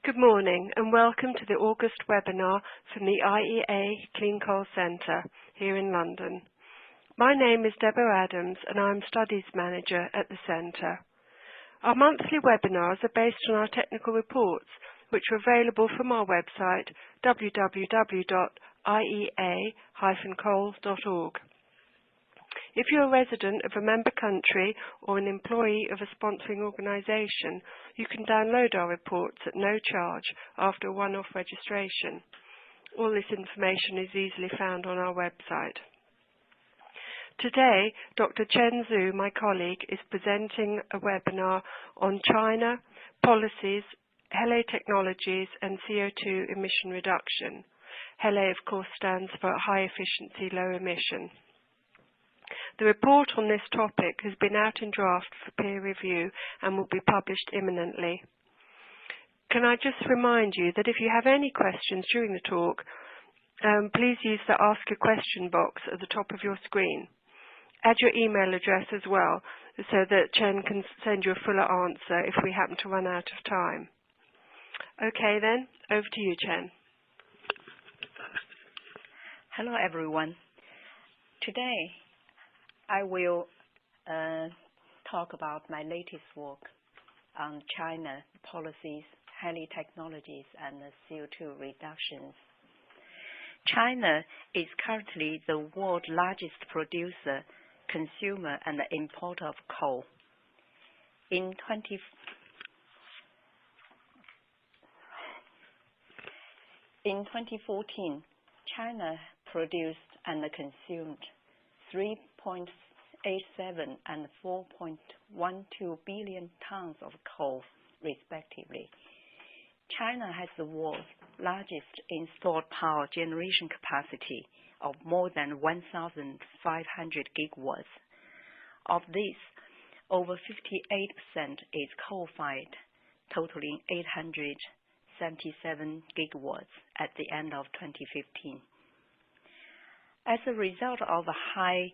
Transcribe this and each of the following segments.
Good morning and welcome to the August webinar from the IEA Clean Coal Centre here in London. My name is Deborah Adams and I'm Studies Manager at the Centre. Our monthly webinars are based on our technical reports which are available from our website www.iea-coal.org. If you're a resident of a member country or an employee of a sponsoring organisation, you can download our reports at no charge after a one-off registration. All this information is easily found on our website. Today, Dr. Chen Zhu, my colleague, is presenting a webinar on China, policies, HELE technologies and CO2 emission reduction. HELE, of course, stands for High Efficiency, Low Emission. The report on this topic has been out in draft for peer review and will be published imminently. Can I just remind you that if you have any questions during the talk, please use the Ask a Question box at the top of your screen. Add your email address as well so that Chen can send you a fuller answer if we happen to run out of time. Okay then, over to you, Chen. Hello everyone. Today I will talk about my latest work on China policies, HELE technologies, and CO2 reductions. China is currently the world's largest producer, consumer, and importer of coal. In 2014, China produced and consumed 3.87 and 4.12 billion tons of coal, respectively. China has the world's largest installed power generation capacity of more than 1,500 gigawatts. Of this, over 58% is coal-fired, totaling 877 gigawatts at the end of 2015. As a result of a high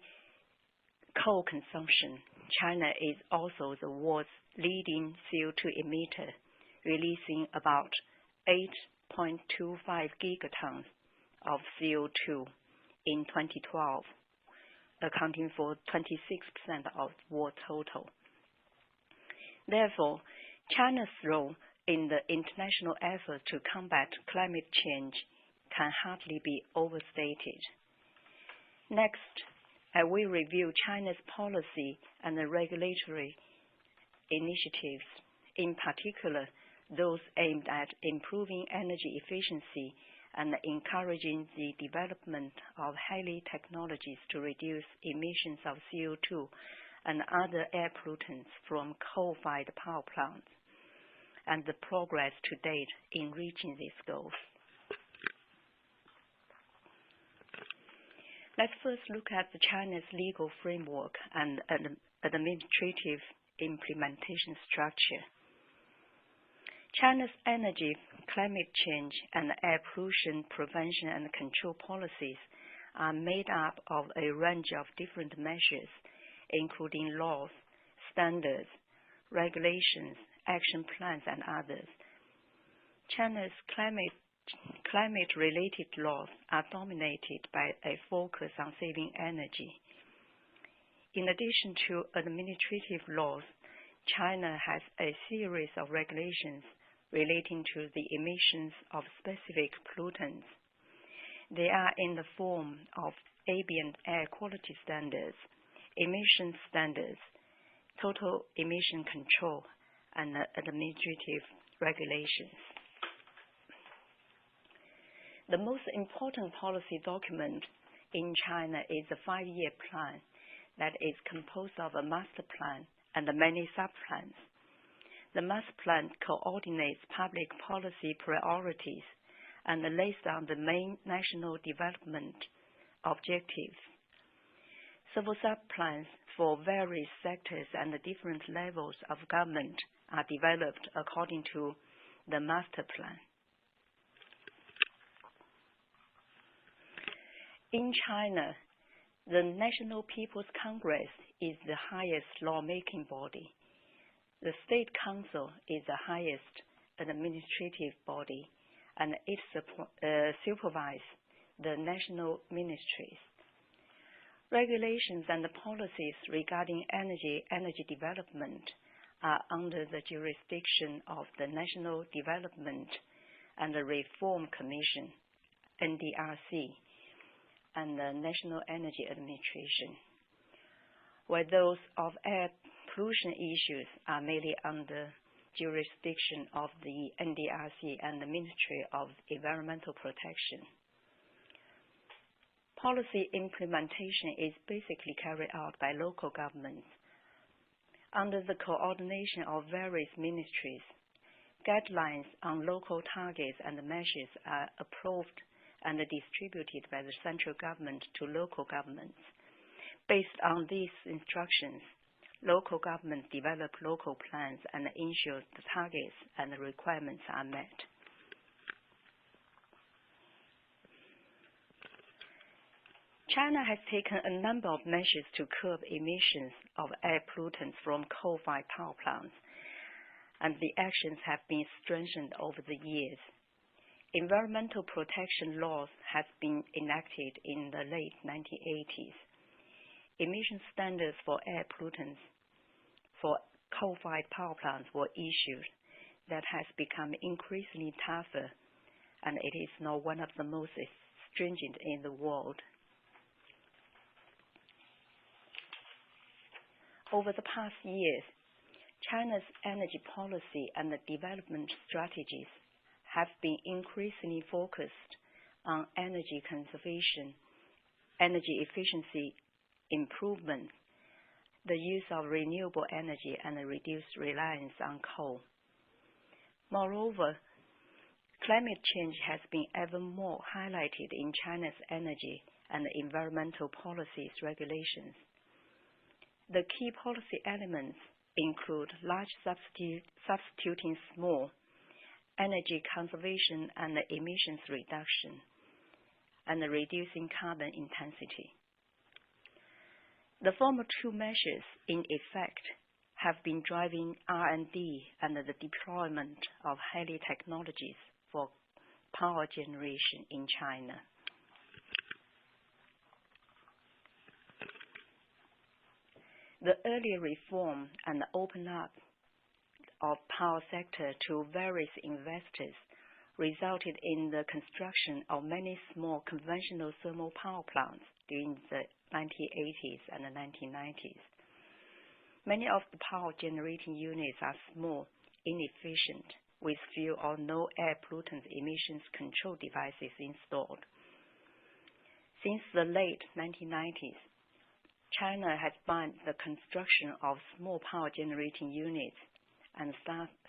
coal consumption, China is also the world's leading CO2 emitter, releasing about 8.25 gigatons of CO2 in 2012, accounting for 26% of world total. Therefore, China's role in the international effort to combat climate change can hardly be overstated. Next, I will review China's policy and the regulatory initiatives, in particular those aimed at improving energy efficiency and encouraging the development of HELE technologies to reduce emissions of CO2 and other air pollutants from coal-fired power plants, and the progress to date in reaching these goals. Let's first look at China's legal framework and administrative implementation structure. China's energy, climate change, and air pollution prevention and control policies are made up of a range of different measures, including laws, standards, regulations, action plans, and others. China's climate-related laws are dominated by a focus on saving energy. In addition to administrative laws, China has a series of regulations relating to the emissions of specific pollutants. They are in the form of ambient air quality standards, emission standards, total emission control, and administrative regulations. The most important policy document in China is the 5-year plan that is composed of a master plan and many sub-plans. The master plan coordinates public policy priorities and lays down the main national development objectives. Several sub-plans for various sectors and different levels of government are developed according to the master plan. In China, the National People's Congress is the highest lawmaking body. The State Council is the highest administrative body, and it supervises the national ministries. Regulations and policies regarding energy development are under the jurisdiction of the National Development and Reform Commission, NDRC, and the National Energy Administration, where those of air pollution issues are mainly under jurisdiction of the NDRC and the Ministry of Environmental Protection. Policy implementation is basically carried out by local governments. Under the coordination of various ministries, guidelines on local targets and measures are approved and distributed by the central government to local governments. Based on these instructions, local governments develop local plans and ensure the targets and the requirements are met. China has taken a number of measures to curb emissions of air pollutants from coal-fired power plants, and the actions have been strengthened over the years. Environmental protection laws have been enacted in the late 1980s. Emission standards for air pollutants for coal-fired power plants were issued that has become increasingly tougher, and it is now one of the most stringent in the world. Over the past years, China's energy policy and the development strategies have been increasingly focused on energy conservation, energy efficiency improvement, the use of renewable energy, and the reduced reliance on coal. Moreover, climate change has been ever more highlighted in China's energy and environmental policies regulations. The key policy elements include large substituting small, energy conservation and emissions reduction, and reducing carbon intensity. The former two measures, in effect, have been driving R&D and the deployment of HELE technologies for power generation in China. The early reform and open up of power sector to various investors resulted in the construction of many small conventional thermal power plants during the 1980s and the 1990s. Many of the power generating units are small, inefficient, with few or no air pollutant emissions control devices installed. Since the late 1990s, China has banned the construction of small power generating units and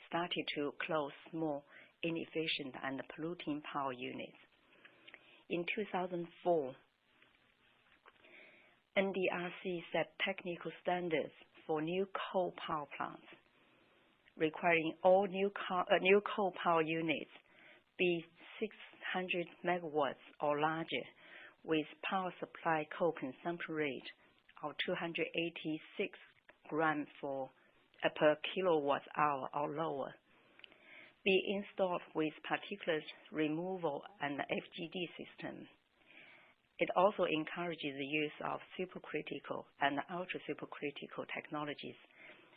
started to close small, inefficient and polluting power units. In 2004, NDRC set technical standards for new coal power plants, requiring all new coal power units be 600 megawatts or larger, with power supply coal consumption rate of 286 grams per kilowatt hour or lower, be installed with particulate removal and FGD system. It also encourages the use of supercritical and ultra-supercritical technologies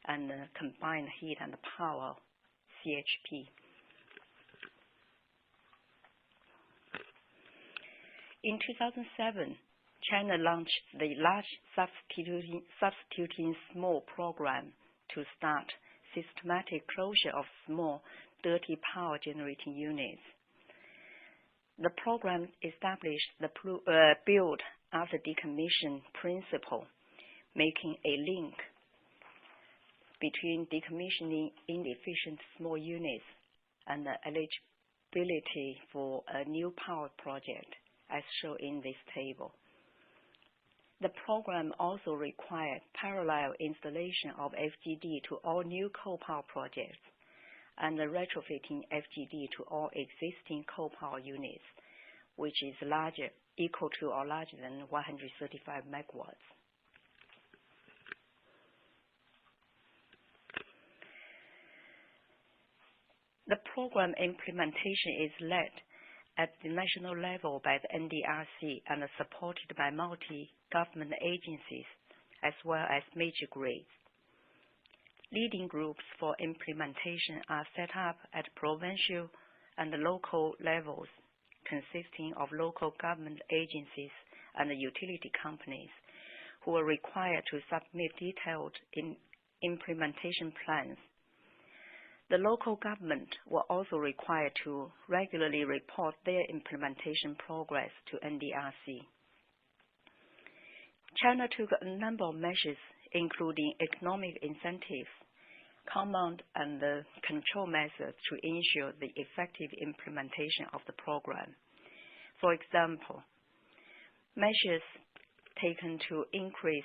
and combined heat and power, CHP. In 2007, China launched the Large Substituting Small program to start systematic closure of small, dirty power generating units. The program established the build after decommission principle, making a link between decommissioning inefficient small units and the eligibility for a new power project, as shown in this table. The program also required parallel installation of FGD to all new coal power projects and retrofitting FGD to all existing coal power units, which is equal to or larger than 135 megawatts. The program implementation is led at the national level by the NDRC and supported by multi-government agencies as well as major grids. Leading groups for implementation are set up at provincial and local levels, consisting of local government agencies and utility companies who are required to submit detailed implementation plans. The local government were also required to regularly report their implementation progress to NDRC. China took a number of measures, including economic incentives, command and control methods to ensure the effective implementation of the program. For example, measures taken to increase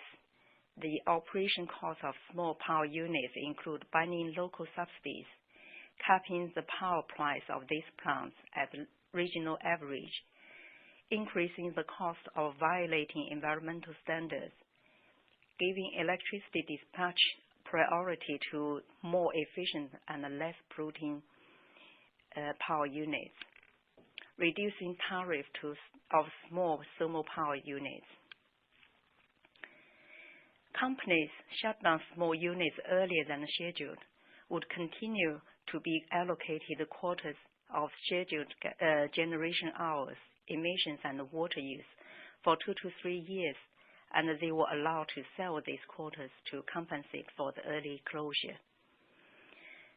the operation cost of small power units include banning local subsidies, capping the power price of these plants at the regional average, increasing the cost of violating environmental standards, giving electricity dispatch priority to more efficient and less polluting power units, reducing tariff of small thermal power units. Companies shut down small units earlier than scheduled would continue to be allocated quotas of scheduled generation hours, emissions, and water use for 2 to 3 years, and they were allowed to sell these quotas to compensate for the early closure.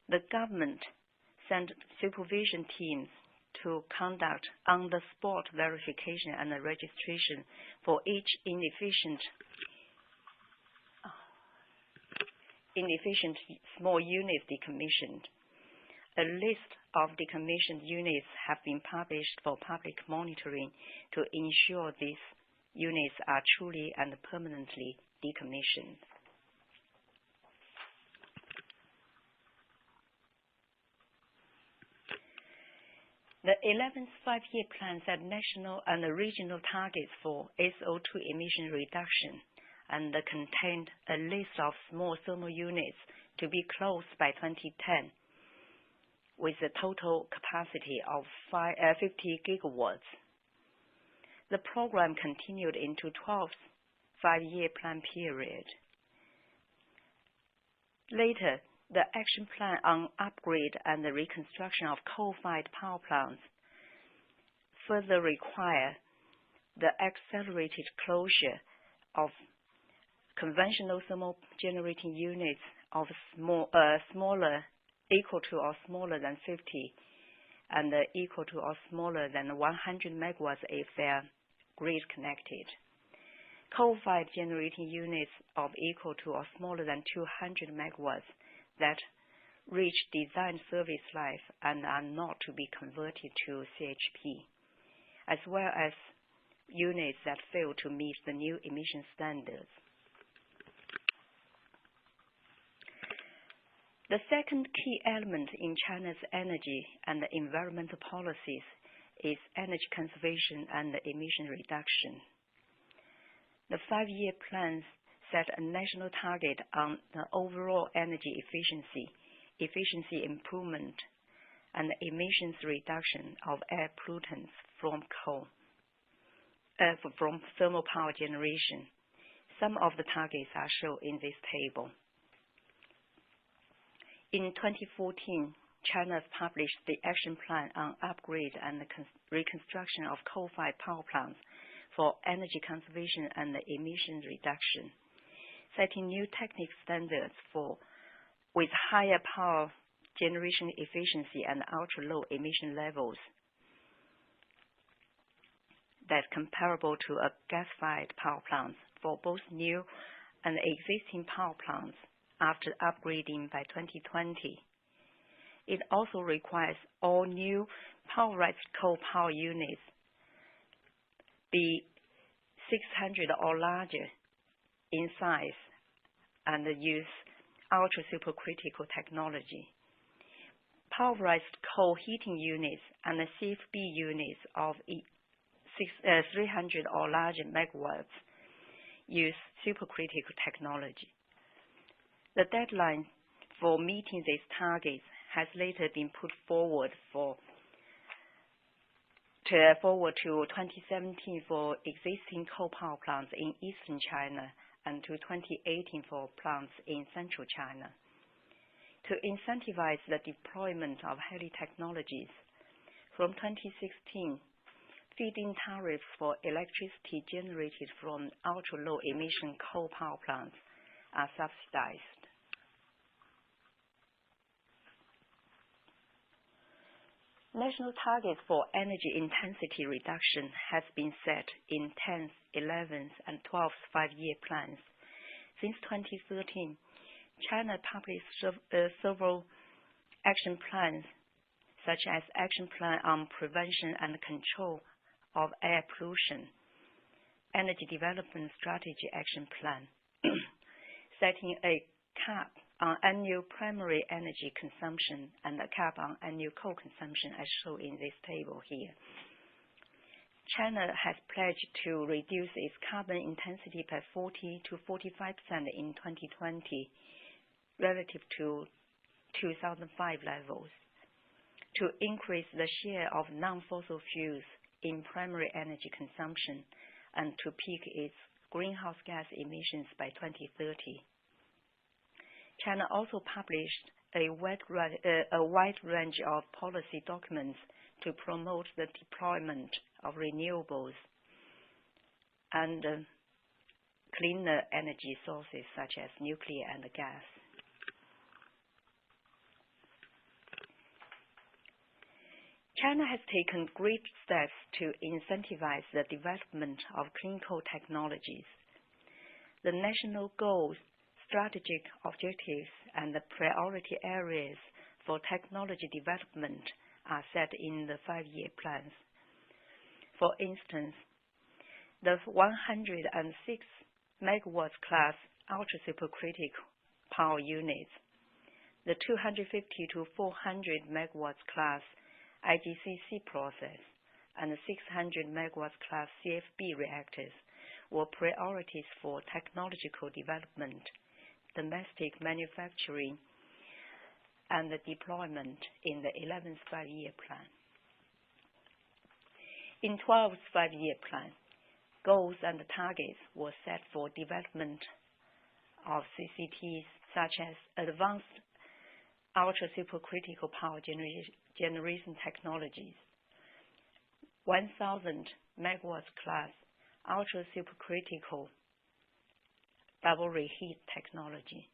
The government sent supervision teams to conduct on-the-spot verification and registration for each inefficient small unit decommissioned. A list of decommissioned units have been published for public monitoring to ensure these units are truly and permanently decommissioned. The 11th five-year plan set national and regional targets for SO2 emission reduction and contained a list of small thermal units to be closed by 2010 with a total capacity of 50 gigawatts. The program continued into 12th five-year plan period. Later, the action plan on upgrade and the reconstruction of coal-fired power plants further require the accelerated closure of conventional thermal generating units of smaller, equal to or smaller than 50, and equal to or smaller than 100 megawatts if they are grid connected. Coal-fired generating units of equal to or smaller than 200 megawatts that reach design service life and are not to be converted to CHP, as well as units that fail to meet the new emission standards. The second key element in China's energy and environmental policies is energy conservation and emission reduction. The five-year plans set a national target on the overall energy efficiency improvement, and emissions reduction of air pollutants from thermal power generation. Some of the targets are shown in this table. In 2014, China published the action plan on upgrade and reconstruction of coal-fired power plants for energy conservation and emission reduction, setting new technical standards with higher power generation efficiency and ultra-low emission levels that comparable to a gas-fired power plants for both new and existing power plants after upgrading by 2020. It also requires all new powerized coal power units be 600 or larger in size and use ultra-supercritical technology. Powerized coal heating units and CFB units of 300 or larger megawatts use supercritical technology. The deadline for meeting these targets has later been put forward to 2017 for existing coal power plants in eastern China and to 2018 for plants in central China. To incentivize the deployment of HELE technologies, from 2016, feed-in tariffs for electricity generated from ultra-low emission coal power plants are subsidized. National targets for energy intensity reduction has been set in 10th, 11th, and 12th five-year plans. Since 2013, China published several action plans, such as Action Plan on Prevention and Control of Air Pollution, Energy Development Strategy Action Plan, setting a cap on annual primary energy consumption and a cap on annual coal consumption as shown in this table here. China has pledged to reduce its carbon intensity by 40 to 45% in 2020 relative to 2005 levels, to increase the share of non-fossil fuels in primary energy consumption and to peak its greenhouse gas emissions by 2030. China also published a wide range of policy documents to promote the deployment of renewables and cleaner energy sources such as nuclear and gas. China has taken great steps to incentivize the development of clean coal technologies. The national goals, strategic objectives, and the priority areas for technology development are set in the five-year plans. For instance, the 106 megawatts class ultra-supercritical power units, the 250 to 400 megawatts class IGCC process, and the 600 megawatts class CFB reactors were priorities for technological development, domestic manufacturing, and the deployment in the 11th five-year plan. In 12th five-year plan, goals and targets were set for development of CCTs such as advanced ultra-supercritical power generation technologies, 1,000 megawatts class ultra-supercritical double reheat technology,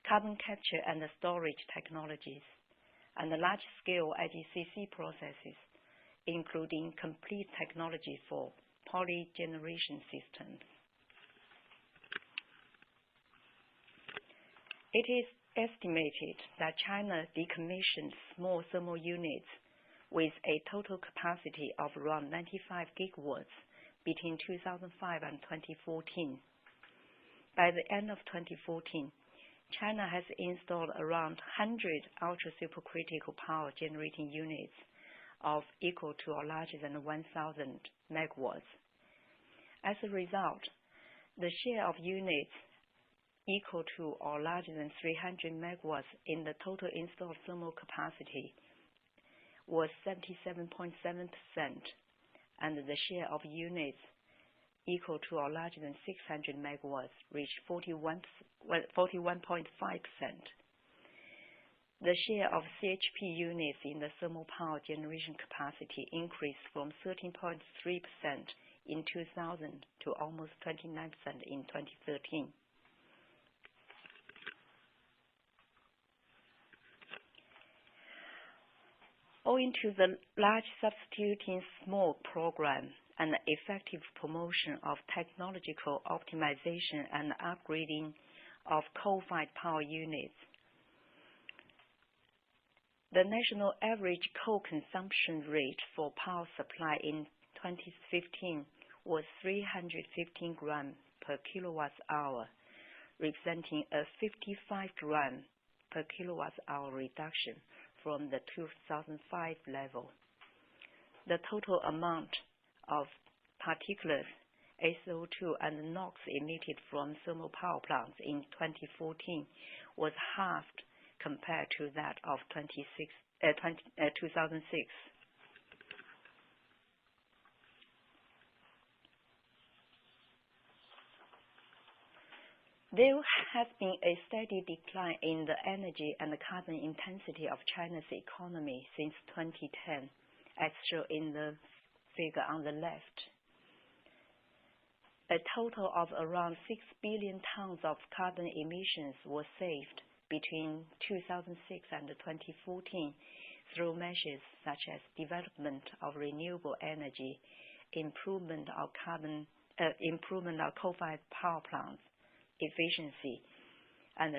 carbon capture and storage technologies, and large-scale IGCC processes, including complete technology for poly-generation systems. It is estimated that China decommissioned small thermal units with a total capacity of around 95 gigawatts between 2005 and 2014. By the end of 2014, China has installed around 100 ultra-supercritical power generating units of equal to or larger than 1,000 megawatts. As a result, the share of units equal to or larger than 300 megawatts in the total installed thermal capacity was 77.7%, and the share of units equal to or larger than 600 megawatts reached 41.5%. The share of CHP units in the thermal power generation capacity increased from 13.3% in 2000 to almost 29% in 2013. Owing to the large substituting small program and the effective promotion of technological optimization and upgrading of coal-fired power units, the national average coal consumption rate for power supply in 2015 was 315 grams per kilowatt hour, representing a 55 grams per kilowatt hour reduction from the 2005 level. The total amount of particulates, SO2, and NOx emitted from thermal power plants in 2014 was halved compared to that of 2006. There has been a steady decline in the energy and the carbon intensity of China's economy since 2010, as shown in the figure on the left. A total of around 6 billion tons of carbon emissions were saved between 2006 and 2014 through measures such as development of renewable energy, improvement of coal-fired power plants efficiency, and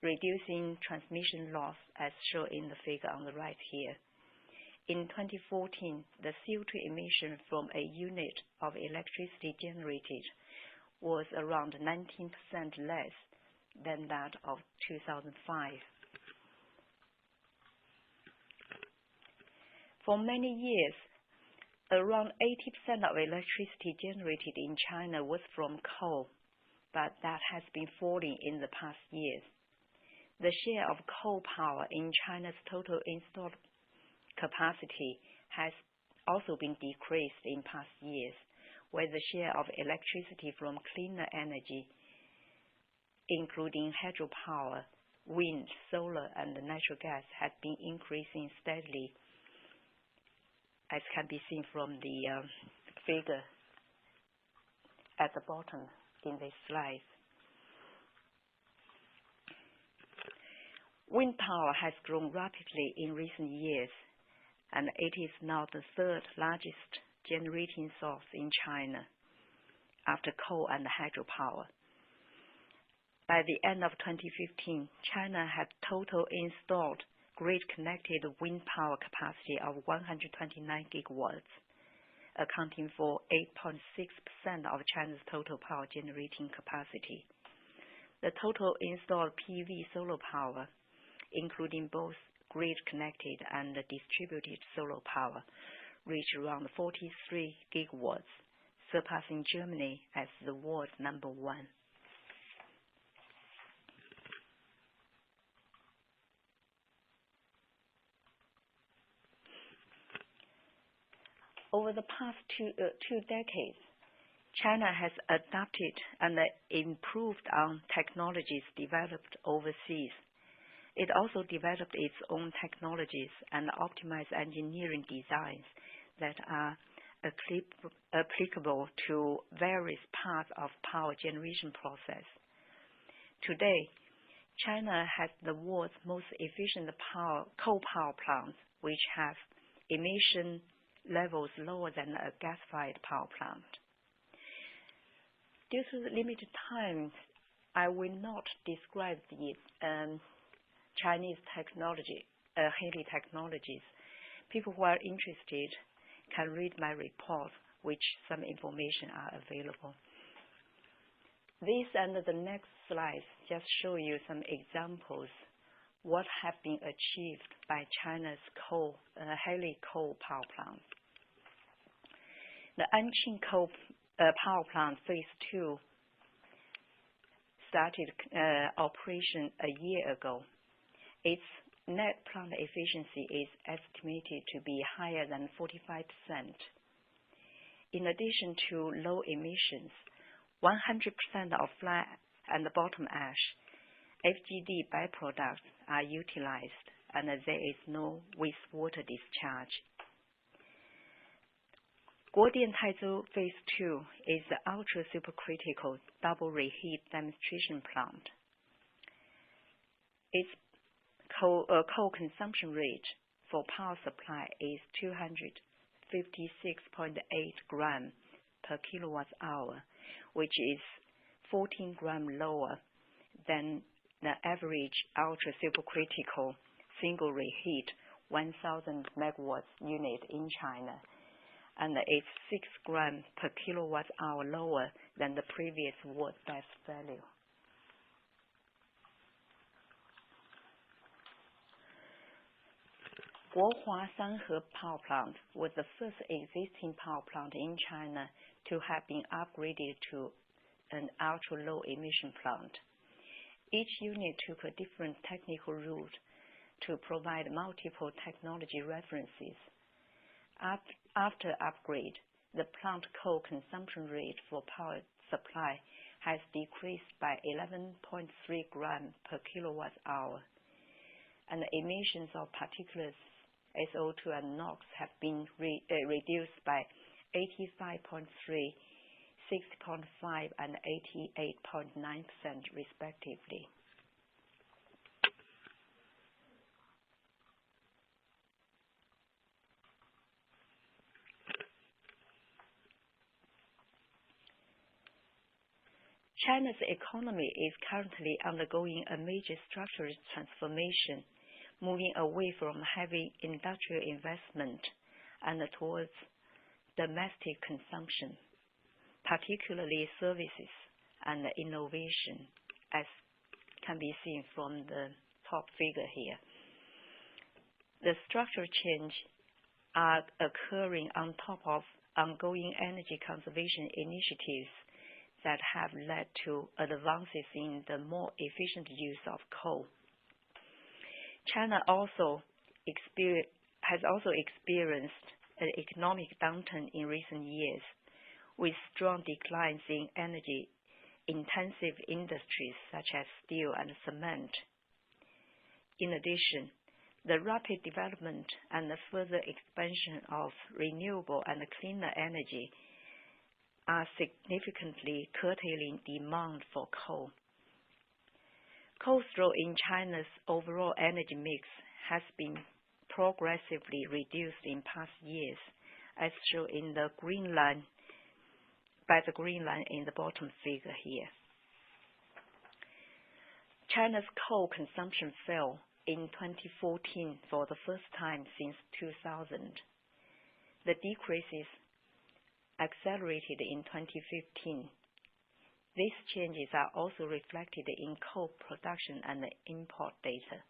reducing transmission loss as shown in the figure on the right here. In 2014, the CO2 emission from a unit of electricity generated was around 19% less than that of 2005. For many years, around 80% of electricity generated in China was from coal, but that has been falling in the past years. The share of coal power in China's total installed capacity has also been decreased in past years, where the share of electricity from cleaner energy, including hydropower, wind, solar, and natural gas, has been increasing steadily, as can be seen from the figure at the bottom in this slide. Wind power has grown rapidly in recent years, and it is now the third largest generating source in China, after coal and hydropower. By the end of 2015, China had total installed grid-connected wind power capacity of 129 gigawatts, accounting for 8.6% of China's total power generating capacity. The total installed PV solar power, including both grid-connected and distributed solar power, reached around 43 gigawatts, surpassing Germany as the world's number one. Over the past two decades, China has adapted and improved on technologies developed overseas. It also developed its own technologies and optimized engineering designs that are applicable to various parts of power generation process. Today, China has the world's most efficient coal power plants, which have emission levels lower than a gas-fired power plant. Due to the limited time, I will not describe the Chinese technology, HELE technologies. People who are interested can read my report, which some information are available. This and the next slides just show you some examples what have been achieved by China's HELE coal power plants. The Anqing coal power plant phase 2 started operation a year ago. Its net plant efficiency is estimated to be higher than 45%. In addition to low emissions, 100% of fly and bottom ash, FGD byproducts are utilized, and there is no wastewater discharge. Guodian-Taizhou Phase 2 is the ultra-supercritical double reheat demonstration plant. Its coal consumption rate for power supply is 256.8 grams per kilowatt hour, which is 14 grams lower than the average ultra-supercritical single reheat 1000 megawatts unit in China, and it's 6 grams per kilowatt hour lower than the previous world best value. Guohua Sanhe Power Plant was the first existing power plant in China to have been upgraded to an ultra-low emission plant. Each unit took a different technical route to provide multiple technology references. After upgrade, the plant coal consumption rate for power supply has decreased by 11.3 grams per kilowatt hour, and the emissions of particulates, SO2 and NOx have been reduced by 85.3, 6.5 and 88.9% respectively. China's economy is currently undergoing a major structural transformation, moving away from heavy industrial investment and towards domestic consumption, particularly services and innovation, as can be seen from the top figure here. The structural change are occurring on top of ongoing energy conservation initiatives that have led to advances in the more efficient use of coal. China has also experienced an economic downturn in recent years, with strong declines in energy-intensive industries such as steel and cement. In addition, the rapid development and the further expansion of renewable and cleaner energy are significantly curtailing demand for coal. Coal's role in China's overall energy mix has been progressively reduced in past years, as shown in the green line by the green line in the bottom figure here. China's coal consumption fell in 2014 for the first time since 2000. The decreases accelerated in 2015. These changes are also reflected in coal production and import data.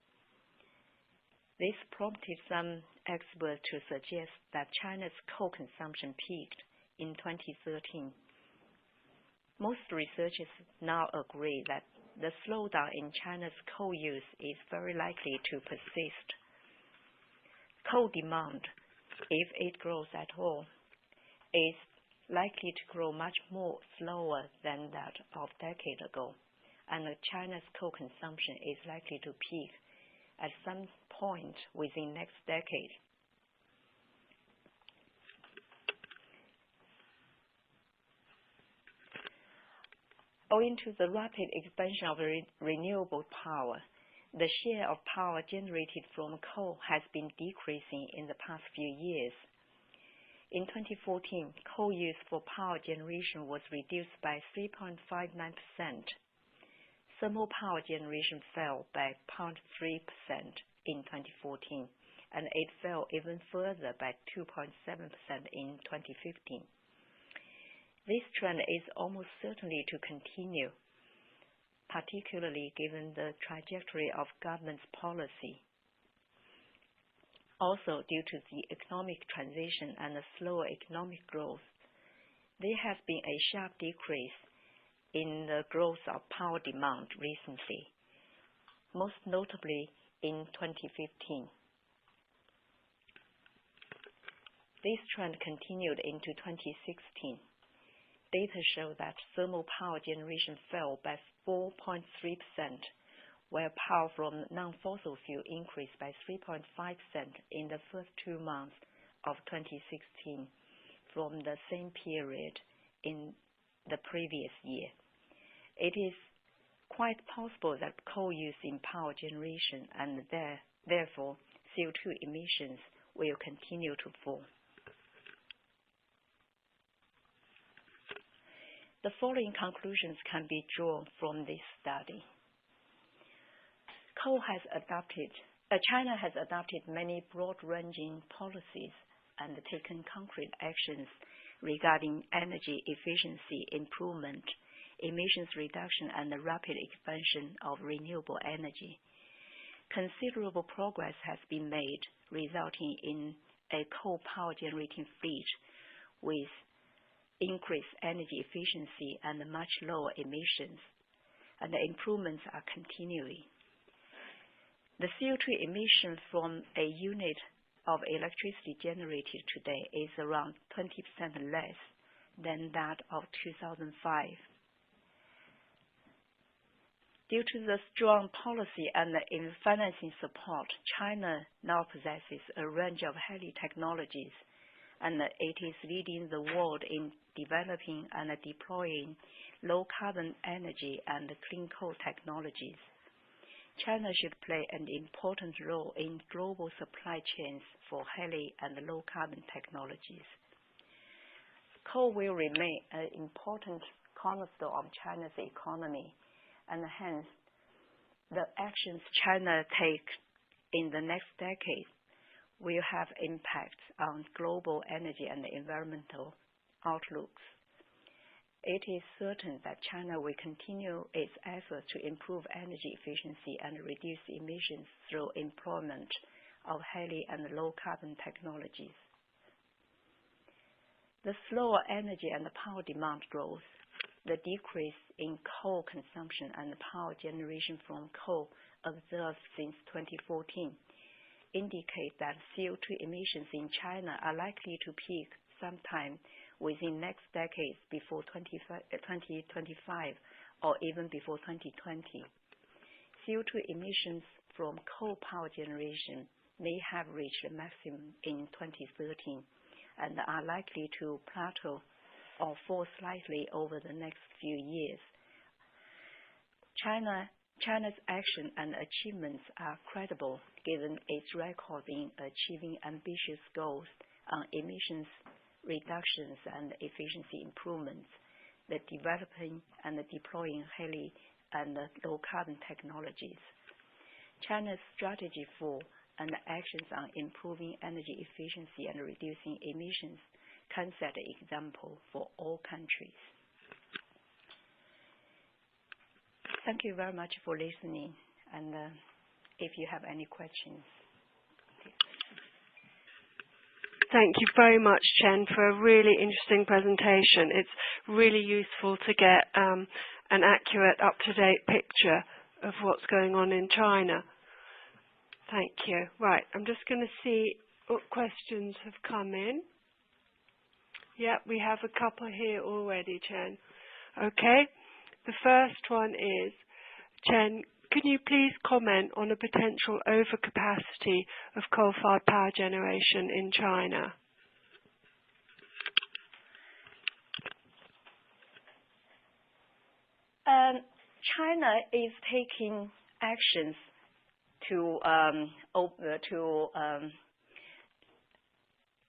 This prompted some experts to suggest that China's coal consumption peaked in 2013. Most researchers now agree that the slowdown in China's coal use is very likely to persist. Coal demand, if it grows at all, is likely to grow much more slower than that of a decade ago, and China's coal consumption is likely to peak at some point within next decade. Owing to the rapid expansion of renewable power, the share of power generated from coal has been decreasing in the past few years. In 2014, coal use for power generation was reduced by 3.59%. Thermal power generation fell by 0.3% in 2014, and it fell even further by 2.7% in 2015. This trend is almost certainly to continue, particularly given the trajectory of government's policy. Also, due to the economic transition and the slower economic growth, there has been a sharp decrease in the growth of power demand recently, most notably in 2015. This trend continued into 2016. Data show that thermal power generation fell by 4.3%, while power from non-fossil fuel increased by 3.5% in the first 2 months of 2016 from the same period in the previous year. It is quite possible that coal use in power generation and therefore CO2 emissions will continue to fall. The following conclusions can be drawn from this study. China has adopted many broad-ranging policies and taken concrete actions regarding energy efficiency improvement, emissions reduction, and the rapid expansion of renewable energy. Considerable progress has been made, resulting in a coal power generating fleet with increased energy efficiency and much lower emissions. and the improvements are continuing. The CO2 emission from a unit of electricity generated today is around 20% less than that of 2005. Due to the strong policy and the financing support, China now possesses a range of HELE technologies, and it is leading the world in developing and deploying low-carbon energy and clean coal technologies. China should play an important role in global supply chains for HELE and low-carbon technologies. Coal will remain an important cornerstone of China's economy, and hence, the actions China takes in the next decade will have impacts on global energy and environmental outlooks. It is certain that China will continue its efforts to improve energy efficiency and reduce emissions through employment of HELE and low-carbon technologies. The slower energy and power demand growth, the decrease in coal consumption and power generation from coal observed since 2014 indicate that CO2 emissions in China are likely to peak sometime within next decades before 2025 or even before 2020. CO2 emissions from coal power generation may have reached a maximum in 2013 and are likely to plateau or fall slightly over the next few years. China's action and achievements are credible given its record in achieving ambitious goals on emissions reductions and efficiency improvements, the developing and deploying HELE and low-carbon technologies. China's strategy for and actions on improving energy efficiency and reducing emissions can set an example for all countries. Thank you very much for listening, and if you have any questions. Thank you very much, Chen, for a really interesting presentation. It's really useful to get an accurate, up-to-date picture of what's going on in China. Thank you. Right, I'm just going to see what questions have come in. Yeah, we have a couple here already, Chen. Okay, the first one is, Chen, can you please comment on a potential overcapacity of coal-fired power generation in China? China is taking actions to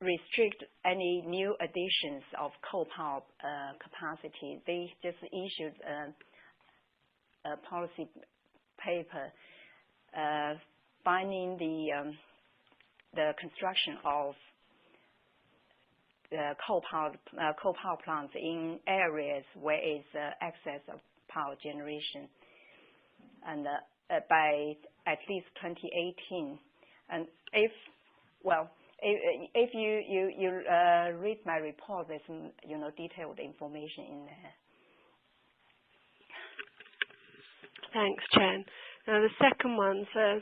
restrict any new additions of coal power capacity. They just issued a policy paper banning the construction of coal power plants in areas where is excess of power generation, and by at least 2018. And if you read my report, there's some detailed information in there. Thanks, Chen. Now the second one says,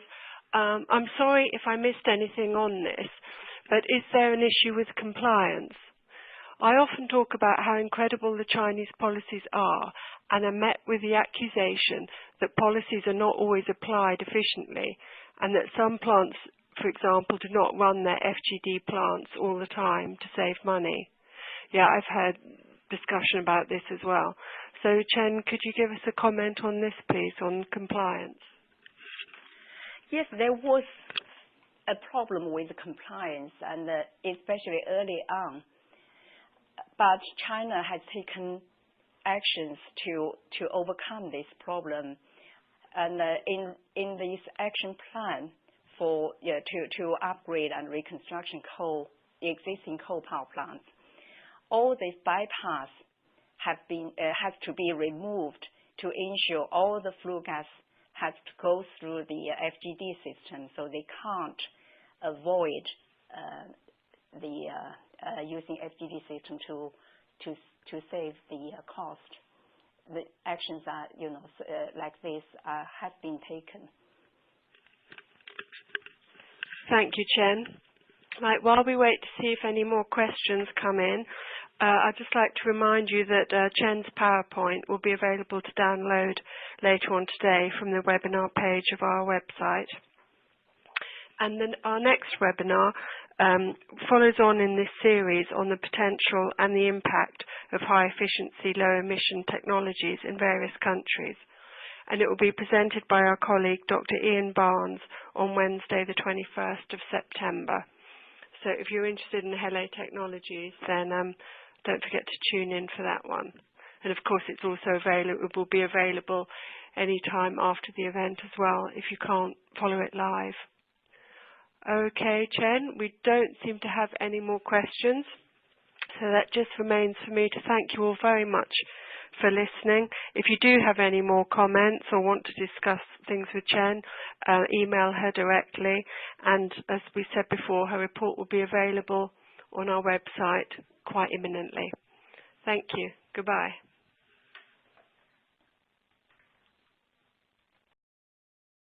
I'm sorry if I missed anything on this, but is there an issue with compliance? I often talk about how incredible the Chinese policies are, and am met with the accusation that policies are not always applied efficiently, and that some plants, for example, do not run their FGD plants all the time to save money. Yeah, I've had discussion about this as well. So, Chen, could you give us a comment on this, please, on compliance? Yes, there was a problem with compliance, and especially early on. But China has taken actions to overcome this problem, and in this action plan for to upgrade and reconstruction existing coal power plants, all these bypass has to be removed to ensure all the flue gas has to go through the FGD system, so they can't avoid using FGD system to save the cost. the actions are, like this have been taken. Thank you, Chen. Right, while we wait to see if any more questions come in, I'd just like to remind you that Chen's PowerPoint will be available to download later on today from the webinar page of our website. And then our next webinar follows on in this series on the potential and the impact of high-efficiency, low-emission technologies in various countries. And it will be presented by our colleague, Dr. Ian Barnes, on Wednesday, the 21st of September. So if you're interested in HELE technologies, then don't forget to tune in for that one. And of course, it's also available. It will be available any time after the event as well, if you can't follow it live. Okay, Chen, we don't seem to have any more questions. So that just remains for me to thank you all very much for listening. If you do have any more comments or want to discuss things with Chen, email her directly. And as we said before, her report will be available on our website quite imminently. Thank you. Goodbye.